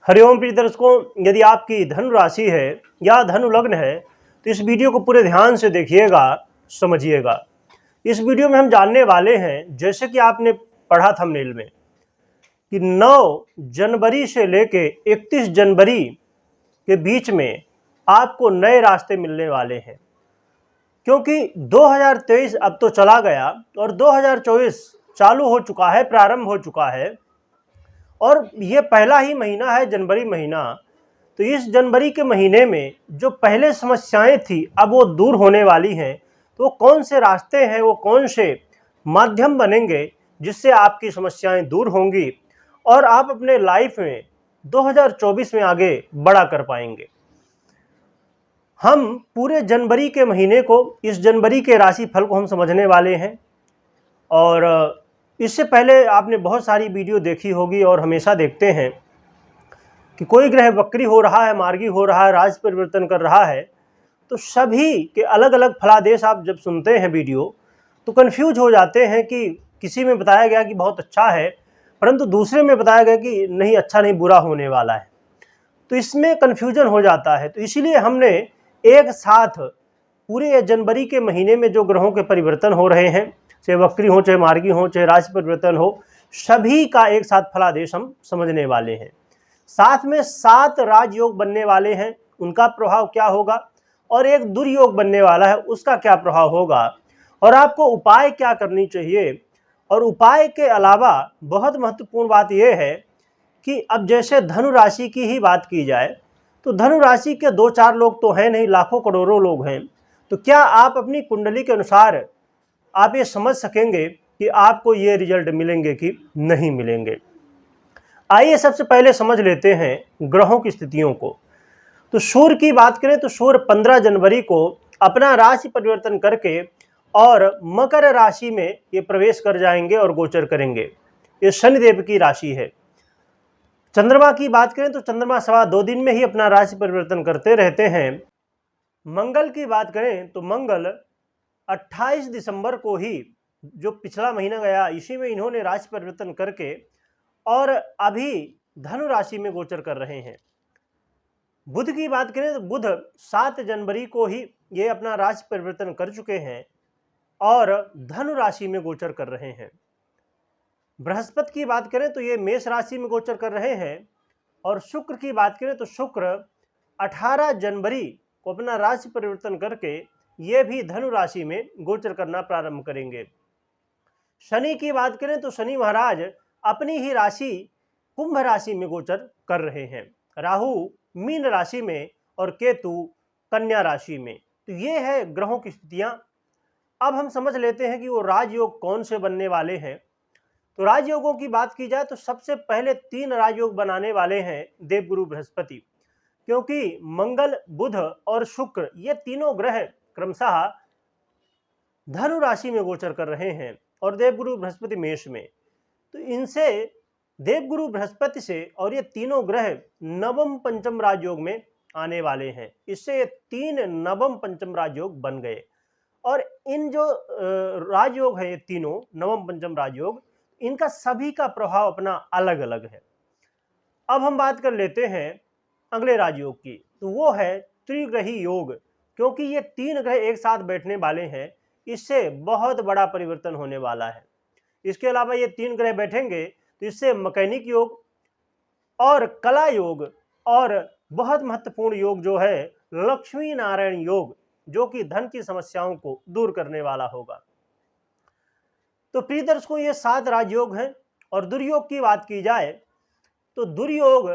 हरिओम प्रिय दर्शकों, यदि आपकी धनु राशि है या धनु लग्न है तो इस वीडियो को पूरे ध्यान से देखिएगा, समझिएगा। इस वीडियो में हम जानने वाले हैं, जैसे कि आपने पढ़ा थंबनेल में, कि 9 जनवरी से लेके 31 जनवरी के बीच में आपको नए रास्ते मिलने वाले हैं। क्योंकि 2023 अब तो चला गया और 2024 चालू हो चुका है, प्रारंभ हो चुका है और ये पहला ही महीना है, जनवरी महीना। तो इस जनवरी के महीने में जो पहले समस्याएं थी अब वो दूर होने वाली हैं। तो कौन से रास्ते हैं, वो कौन से माध्यम बनेंगे जिससे आपकी समस्याएं दूर होंगी और आप अपने लाइफ में 2024 में आगे बढ़ा कर पाएंगे। हम पूरे जनवरी के महीने को, इस जनवरी के राशि फल को हम समझने वाले हैं। और इससे पहले आपने बहुत सारी वीडियो देखी होगी और हमेशा देखते हैं कि कोई ग्रह वक्री हो रहा है, मार्गी हो रहा है, राशि परिवर्तन कर रहा है, तो सभी के अलग अलग फलादेश आप जब सुनते हैं वीडियो तो कंफ्यूज हो जाते हैं कि किसी में बताया गया कि बहुत अच्छा है, परंतु दूसरे में बताया गया कि नहीं, अच्छा नहीं, बुरा होने वाला है। तो इसमें कन्फ्यूजन हो जाता है। तो इसीलिए हमने एक साथ पूरे जनवरी के महीने में जो ग्रहों के परिवर्तन हो रहे हैं, चाहे वक्री हो, चाहे मार्गी हो, चाहे राशि परिवर्तन हो, सभी का एक साथ फलादेश हम समझने वाले हैं। साथ में 7 राजयोग बनने वाले हैं, उनका प्रभाव क्या होगा, और एक दुर्योग बनने वाला है, उसका क्या प्रभाव होगा, और आपको उपाय क्या करनी चाहिए। और उपाय के अलावा बहुत महत्वपूर्ण बात यह है कि अब जैसे धनु राशि की ही बात की जाए तो धनु राशि के 2-4 लोग तो हैं नहीं, लाखों करोड़ों लोग हैं। तो क्या आप अपनी कुंडली के अनुसार आप ये समझ सकेंगे कि आपको ये रिजल्ट मिलेंगे कि नहीं मिलेंगे। आइए सबसे पहले समझ लेते हैं ग्रहों की स्थितियों को। तो सूर्य की बात करें तो सूर्य 15 जनवरी को अपना राशि परिवर्तन करके और मकर राशि में ये प्रवेश कर जाएंगे और गोचर करेंगे। ये शनिदेव की राशि है। चंद्रमा की बात करें तो चंद्रमा 2.25 दिन में ही अपना राशि परिवर्तन करते रहते हैं। मंगल की बात करें तो मंगल 28 दिसंबर को ही, जो पिछला महीना गया, इसी में इन्होंने राशि परिवर्तन करके और अभी धनु राशि में गोचर कर रहे हैं। बुध की बात करें तो बुध 7 जनवरी को ही ये अपना राशि परिवर्तन कर चुके हैं और धनु राशि में गोचर कर रहे हैं। बृहस्पति की बात करें तो ये मेष राशि में गोचर कर रहे हैं। और शुक्र की बात करें तो शुक्र 18 जनवरी को अपना राशि परिवर्तन करके ये भी धनु राशि में गोचर करना प्रारंभ करेंगे। शनि की बात करें तो शनि महाराज अपनी ही राशि कुंभ राशि में गोचर कर रहे हैं। राहु मीन राशि में और केतु कन्या राशि में। तो ये है ग्रहों की स्थितियां। अब हम समझ लेते हैं कि वो राजयोग कौन से बनने वाले हैं। तो राजयोगों की बात की जाए तो सबसे पहले 3 राजयोग बनाने वाले हैं देवगुरु बृहस्पति, क्योंकि मंगल, बुध और शुक्र ये तीनों ग्रह क्रमशः धनु राशि में गोचर कर रहे हैं और देवगुरु बृहस्पति मेष में। तो इनसे, देवगुरु बृहस्पति से और ये तीनों ग्रह नवम पंचम राजयोग में आने वाले हैं। इससे ये 3 नवम पंचम राजयोग बन गए। और इन जो राजयोग है, ये तीनों नवम पंचम राजयोग, इनका सभी का प्रभाव अपना अलग अलग है। अब हम बात कर लेते हैं अगले राजयोग की, तो वो है त्रिग्रही योग। क्योंकि ये 3 ग्रह एक साथ बैठने वाले हैं, इससे बहुत बड़ा परिवर्तन होने वाला है। इसके अलावा ये 3 ग्रह बैठेंगे तो इससे मैकेनिक योग और कला योग और बहुत महत्वपूर्ण योग जो है लक्ष्मी नारायण योग, जो कि धन की समस्याओं को दूर करने वाला होगा। तो प्रिय दर्शकों, ये 7 राजयोग हैं। और दुर्योग की बात की जाए तो दुर्योग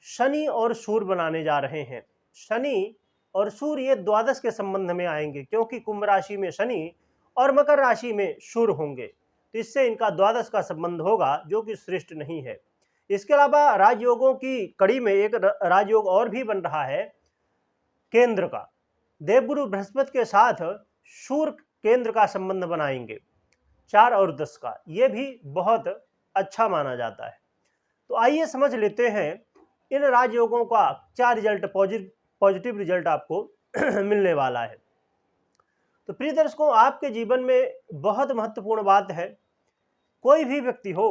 शनि और सूर्य बनाने जा रहे हैं। शनि और सूर्य ये द्वादश के संबंध में आएंगे, क्योंकि कुंभ राशि में शनि और मकर राशि में सूर्य होंगे, तो इससे इनका द्वादश का संबंध होगा, जो कि श्रेष्ठ नहीं है। इसके अलावा राजयोगों की कड़ी में एक राजयोग और भी बन रहा है केंद्र का। देवगुरु बृहस्पति के साथ सूर्य केंद्र का संबंध बनाएंगे 4 और 10 का, यह भी बहुत अच्छा माना जाता है। तो आइए समझ लेते हैं इन राजयोगों का क्या रिजल्ट, पॉजिटिव रिजल्ट आपको मिलने वाला है। तो प्रिय दर्शकों, आपके जीवन में बहुत महत्वपूर्ण बात है, कोई भी व्यक्ति हो,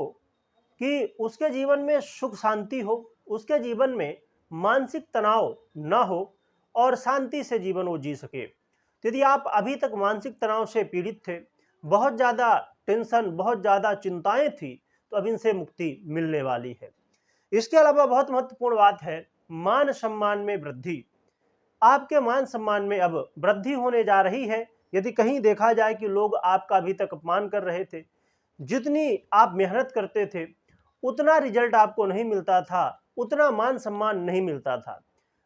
कि उसके जीवन में सुख शांति हो, उसके जीवन में मानसिक तनाव ना हो और शांति से जीवन वो जी सके। तो यदि आप अभी तक मानसिक तनाव से पीड़ित थे, बहुत ज़्यादा टेंशन, बहुत ज़्यादा चिंताएं थी, तो अब इनसे मुक्ति मिलने वाली है। इसके अलावा बहुत महत्वपूर्ण बात है मान सम्मान में वृद्धि। आपके मान सम्मान में अब वृद्धि होने जा रही है। यदि कहीं देखा जाए कि लोग आपका अभी तक अपमान कर रहे थे, जितनी आप मेहनत करते थे उतना रिजल्ट आपको नहीं मिलता था, उतना मान सम्मान नहीं मिलता था।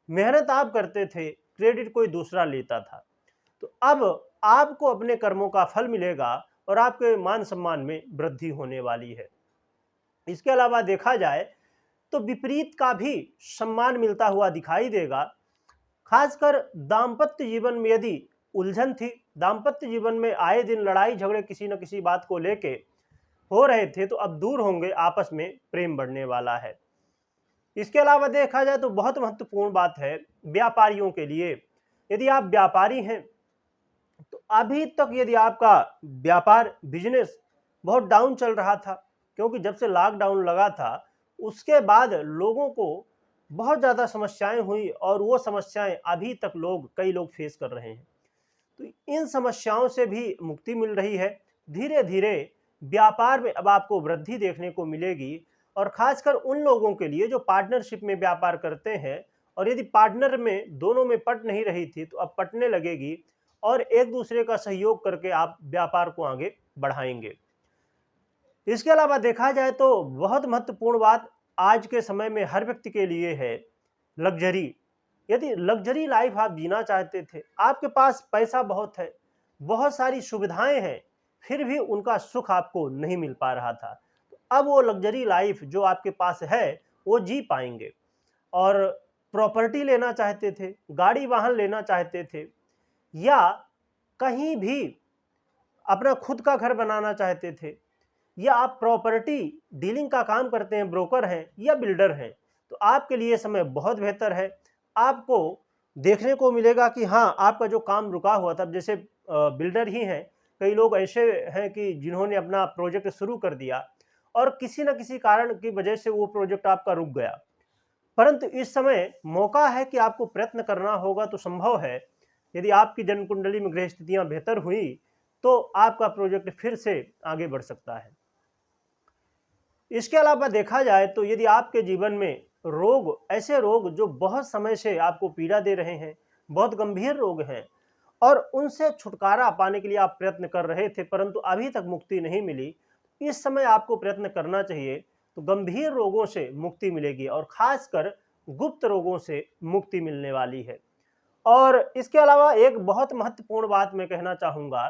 मेहनत आप करते थे, क्रेडिट कोई दूसरा लेता था। तो अब आपको अपने कर्मों का फल मिलेगा और आपके मान सम्मान में वृद्धि होने वाली है। इसके अलावा देखा जाए तो विपरीत का भी सम्मान मिलता हुआ दिखाई देगा। खासकर दाम्पत्य जीवन में यदि उलझन थी, दाम्पत्य जीवन में आए दिन लड़ाई झगड़े किसी न किसी बात को लेके हो रहे थे, तो अब दूर होंगे, आपस में प्रेम बढ़ने वाला है। इसके अलावा देखा जाए तो बहुत महत्वपूर्ण बात है व्यापारियों के लिए। यदि आप व्यापारी हैं तो अभी तक यदि आपका व्यापार बिजनेस बहुत डाउन चल रहा था, क्योंकि जब से लॉकडाउन लगा था उसके बाद लोगों को बहुत ज़्यादा समस्याएं हुई और वो समस्याएं अभी तक कई लोग फेस कर रहे हैं। तो इन समस्याओं से भी मुक्ति मिल रही है। धीरे धीरे व्यापार में अब आपको वृद्धि देखने को मिलेगी और खासकर उन लोगों के लिए जो पार्टनरशिप में व्यापार करते हैं और यदि पार्टनर में दोनों में पट नहीं रही थी तो अब पटने लगेगी और एक दूसरे का सहयोग करके आप व्यापार को आगे बढ़ाएंगे। इसके अलावा देखा जाए तो बहुत महत्वपूर्ण बात आज के समय में हर व्यक्ति के लिए है लग्जरी। यदि लग्जरी लाइफ आप जीना चाहते थे, आपके पास पैसा बहुत है, बहुत सारी सुविधाएं हैं, फिर भी उनका सुख आपको नहीं मिल पा रहा था, तो अब वो लग्जरी लाइफ जो आपके पास है वो जी पाएंगे। और प्रॉपर्टी लेना चाहते थे, गाड़ी वाहन लेना चाहते थे, या कहीं भी अपना खुद का घर बनाना चाहते थे, या आप प्रॉपर्टी डीलिंग का काम करते हैं, ब्रोकर हैं या बिल्डर हैं, तो आपके लिए समय बहुत बेहतर है। आपको देखने को मिलेगा कि हाँ, आपका जो काम रुका हुआ था, जैसे बिल्डर ही हैं, कई लोग ऐसे हैं कि जिन्होंने अपना प्रोजेक्ट शुरू कर दिया और किसी न किसी कारण की वजह से वो प्रोजेक्ट आपका रुक गया, परंतु इस समय मौका है कि आपको प्रयत्न करना होगा, तो संभव है यदि आपकी जन्म कुंडली में ग्रह स्थितियां बेहतर हुई तो आपका प्रोजेक्ट फिर से आगे बढ़ सकता है। इसके अलावा देखा जाए तो यदि आपके जीवन में रोग, ऐसे रोग जो बहुत समय से आपको पीड़ा दे रहे हैं, बहुत गंभीर रोग हैं और उनसे छुटकारा पाने के लिए आप प्रयत्न कर रहे थे परंतु अभी तक मुक्ति नहीं मिली, इस समय आपको प्रयत्न करना चाहिए, तो गंभीर रोगों से मुक्ति मिलेगी और खासकर गुप्त रोगों से मुक्ति मिलने वाली है। और इसके अलावा एक बहुत महत्वपूर्ण बात मैं कहना चाहूँगा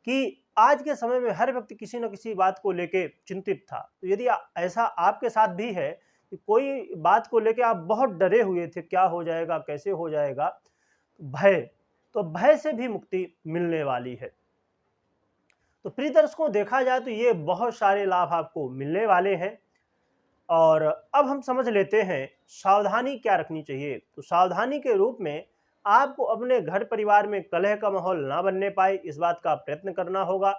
कि आज के समय में हर व्यक्ति किसी न किसी बात को लेके चिंतित था। तो यदि ऐसा आपके साथ भी है कि कोई बात को लेके आप बहुत डरे हुए थे, क्या हो जाएगा, कैसे हो जाएगा, भय, तो भय से भी मुक्ति मिलने वाली है। तो प्रिय दर्शकों, देखा जाए तो ये बहुत सारे लाभ आपको मिलने वाले हैं। और अब हम समझ लेते हैं सावधानी क्या रखनी चाहिए। तो सावधानी के रूप में आपको अपने घर परिवार में कलह का माहौल ना बनने पाए, इस बात का प्रयत्न करना होगा।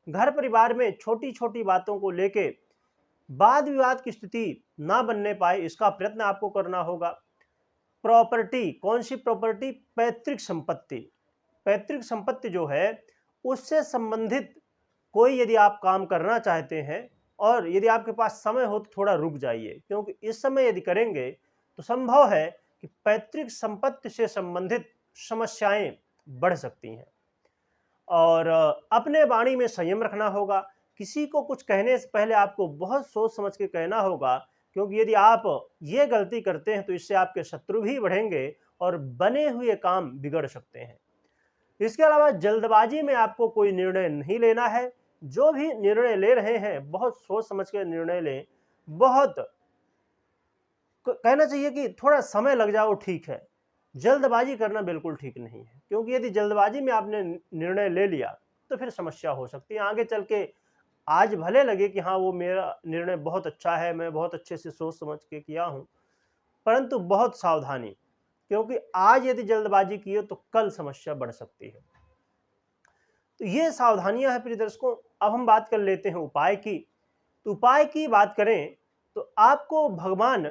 घर परिवार में छोटी छोटी बातों को लेके वाद विवाद की स्थिति ना बनने पाए, इसका प्रयत्न आपको करना होगा। प्रॉपर्टी, कौन सी प्रॉपर्टी? पैतृक संपत्ति। पैतृक संपत्ति जो है उससे संबंधित कोई यदि आप काम करना चाहते हैं और यदि आपके पास समय हो तो थोड़ा रुक जाइए, क्योंकि इस समय यदि करेंगे तो संभव है कि पैतृक संपत्ति से संबंधित समस्याएं बढ़ सकती हैं। और अपने वाणी में संयम रखना होगा। किसी को कुछ कहने से पहले आपको बहुत सोच समझ के कहना होगा, क्योंकि यदि आप ये गलती करते हैं तो इससे आपके शत्रु भी बढ़ेंगे और बने हुए काम बिगड़ सकते हैं। इसके अलावा जल्दबाजी में आपको कोई निर्णय नहीं लेना है। जो भी निर्णय ले रहे हैं बहुत सोच समझ के निर्णय लें। बहुत कहना चाहिए कि थोड़ा समय लग जाओ ठीक है, जल्दबाजी करना बिल्कुल ठीक नहीं है, क्योंकि यदि जल्दबाजी में आपने निर्णय ले लिया तो फिर समस्या हो सकती है आगे चल के। आज भले लगे कि हाँ, वो मेरा निर्णय बहुत अच्छा है, मैं बहुत अच्छे से सोच समझ के किया हूँ, परंतु बहुत सावधानी, क्योंकि आज यदि जल्दबाजी किए तो कल समस्या बढ़ सकती है। तो ये सावधानियां हैं प्रिय दर्शकों। अब हम बात कर लेते हैं उपाय की। तो उपाय की बात करें तो आपको भगवान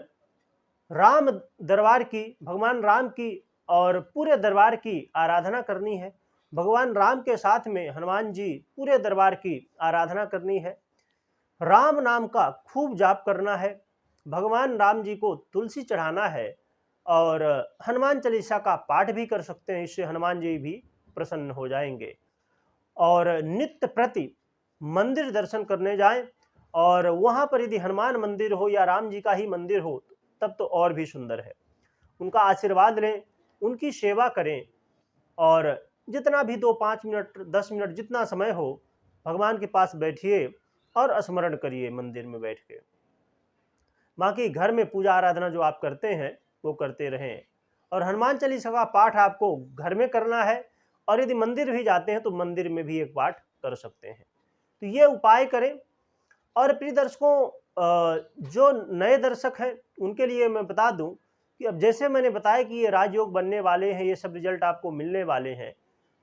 राम दरबार की, भगवान राम की और पूरे दरबार की आराधना करनी है। भगवान राम के साथ में हनुमान जी पूरे दरबार की आराधना करनी है। राम नाम का खूब जाप करना है। भगवान राम जी को तुलसी चढ़ाना है और हनुमान चालीसा का पाठ भी कर सकते हैं, इससे हनुमान जी भी प्रसन्न हो जाएंगे। और नित्य प्रति मंदिर दर्शन करने जाएं, और वहाँ पर यदि हनुमान मंदिर हो या राम जी का ही मंदिर हो तब तो और भी सुंदर है। उनका आशीर्वाद लें, उनकी सेवा करें, और जितना भी 2-5 मिनट 10 मिनट जितना समय हो भगवान के पास बैठिए और स्मरण करिए मंदिर में बैठ के। बाकी घर में पूजा आराधना जो आप करते हैं वो करते रहें, और हनुमान चालीसा का पाठ आपको घर में करना है, और यदि मंदिर भी जाते हैं तो मंदिर में भी एक पाठ कर सकते हैं। तो ये उपाय करें। और प्रिय दर्शकों, जो नए दर्शक हैं उनके लिए मैं बता दूं कि अब जैसे मैंने बताया कि ये राजयोग बनने वाले हैं, ये सब रिजल्ट आपको मिलने वाले हैं,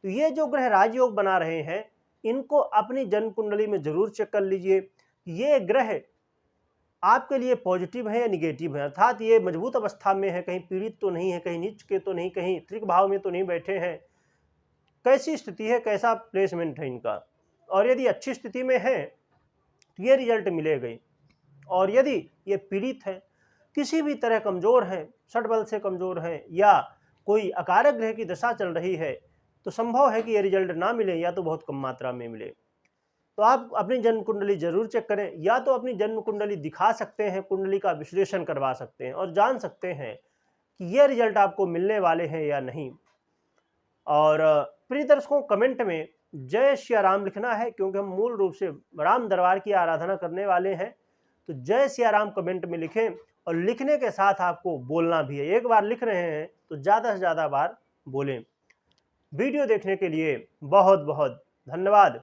तो ये जो ग्रह राजयोग बना रहे हैं इनको अपनी जन्म कुंडली में जरूर चेक कर लीजिए। ये ग्रह आपके लिए पॉजिटिव है या निगेटिव है, अर्थात ये मजबूत अवस्था में है, कहीं पीड़ित तो नहीं है, कहीं नीच के तो नहीं, कहीं त्रिक भाव में तो नहीं बैठे हैं, कैसी स्थिति है, कैसा प्लेसमेंट है इनका। और यदि अच्छी स्थिति में है तो ये रिजल्ट मिलेगा। और यदि ये पीड़ित है, किसी भी तरह कमजोर हैं, षट बल से कमजोर हैं, या कोई अकारक ग्रह की दशा चल रही है, तो संभव है कि ये रिजल्ट ना मिले या तो बहुत कम मात्रा में मिले। तो आप अपनी जन्म कुंडली जरूर चेक करें, या तो अपनी जन्म कुंडली दिखा सकते हैं, कुंडली का विश्लेषण करवा सकते हैं और जान सकते हैं कि ये रिजल्ट आपको मिलने वाले हैं या नहीं। और प्रिय दर्शकों, कमेंट में जय सिया राम लिखना है, क्योंकि हम मूल रूप से राम दरबार की आराधना करने वाले हैं। तो जय सिया राम कमेंट में लिखें, और लिखने के साथ आपको बोलना भी है। एक बार लिख रहे हैं तो ज़्यादा से ज़्यादा बार बोलें। वीडियो देखने के लिए बहुत बहुत धन्यवाद।